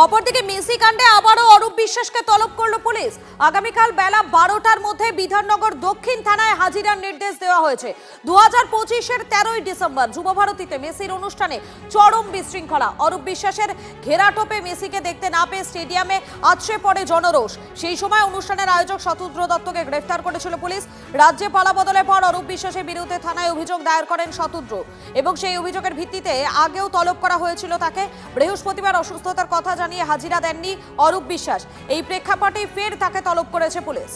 অপরদিকে মেসি কাণ্ডে আবারও অরূপ বিশ্বাসকে তলব করল পুলিশ। আগামীকাল বেলা 12টার মধ্যে বিধাননগর দক্ষিণ থানায় হাজিরার নির্দেশ দেওয়া হয়েছে। 2025-এর 13ই ডিসেম্বর যুবভারতীতে মেসির অনুষ্ঠানে চরম বিশৃঙ্খলা। অরূপ বিশ্বাসের ঘেরাটোপে মেসিকে দেখতে না পেয়ে স্টেডিয়ামে আছড়ে পড়ে জনরোষ। সেই সময় অনুষ্ঠানের আয়োজক শতদ্র দত্তকে গ্রেফতার করেছিল পুলিশ। রাজ্যে পালাবদলের পর অরূপ বিশ্বাসের বিরুদ্ধে থানায় অভিযোগ দায়ের করেন শতদ্র এবং সেই অভিযোগের ভিত্তিতে আগেও তলব করা হয়েছিল তাকে। বৃহস্পতিবার অসুস্থতার কথা জানিয়ে হাজিরা দেননি অরূপ বিশ্বাস। এই প্রেক্ষাপটে ফের তাকে তলব করেছে পুলিশ।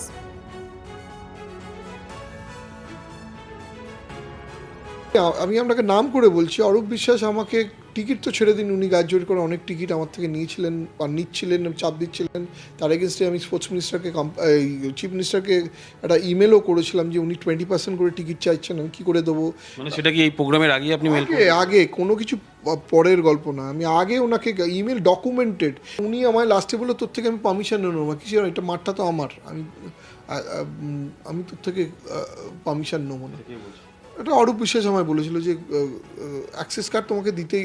আমি আপনাকে নাম করে বলছি, অরূপ বিশ্বাস আমাকে টিকিট তো ছেড়ে দিন, উনি গাছ জোর করে অনেক টিকিট আমার থেকে নিয়েছিলেন বা নিচ্ছিলেন, চাপ দিচ্ছিলেন। তার এগেনস্টে আমি স্পোর্টস মিনিস্টারকে চিফ মিনিস্টারকে একটা ইমেলও করেছিলাম যে উনি 20% করে টিকিট চাইছেন, আমি কী করে দেবো। মানে সেটা কি এই প্রোগ্রামের আগে আপনি মেল আগে কোনো কিছু পরের গল্প না, আমি আগে ওনাকে ইমেল ডকুমেন্টেড। উনি আমায় লাস্টে বলে তোর থেকে আমি পারমিশন নেবো না, কিছু এটা মাঠটা তো আমার, আমি তোর থেকে পারমিশন নেবো না। এটা অরূপ বিশ্বাস আমায় বলেছিল যে অ্যাক্সেস কার্ড তোমাকে দিতেই,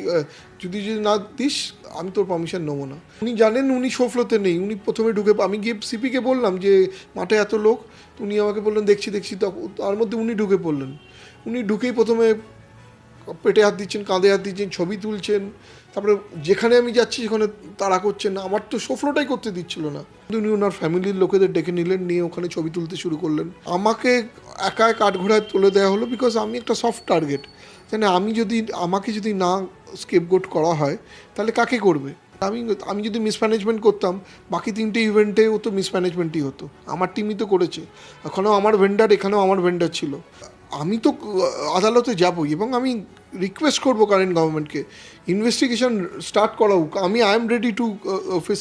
যদি না দিস আমি তোর পারমিশন নেবো না। উনি জানেন উনি শোফলোতে নেই, উনি প্রথমে ঢুকে, আমি গিয়ে সিপিকে বললাম যে মাঠে এত লোক, উনি আমাকে বললেন দেখছি তার মধ্যে উনি ঢুকে পড়লেন। উনি ঢুকেই প্রথমে পেটে হাত দিচ্ছেন, কাঁধে হাত দিচ্ছেন, ছবি তুলছেন, তারপরে যেখানে আমি যাচ্ছি সেখানে তাড়া করছেন না, আমার তো সোফলোটাই করতে দিচ্ছিল না। উনি ওনার ফ্যামিলির লোকেদের ডেকে নিলেন, নিয়ে ওখানে ছবি তুলতে শুরু করলেন। আমাকে একাই কাঠঘোড়ায় তুলে দেওয়া হলো, বিকজ আমি একটা সফট টার্গেট। মানে আমাকে যদি না স্কেপগোট করা হয় তাহলে কাকে করবে। আমি যদি মিসম্যানেজমেন্ট করতাম, বাকি 3টে ইভেন্টেও তো মিসম্যানেজমেন্টই হতো। আমার টিমই তো করেছে, এখানেও আমার ভেন্ডার, এখানেও আমার ভেন্ডার ছিল। আমি তো আদালতে যাবই এবং আমি রিকোয়েস্ট করবো কারেন্ট গভর্নমেন্টকে ইনভেস্টিগেশন স্টার্ট করা হোক। I am ready to face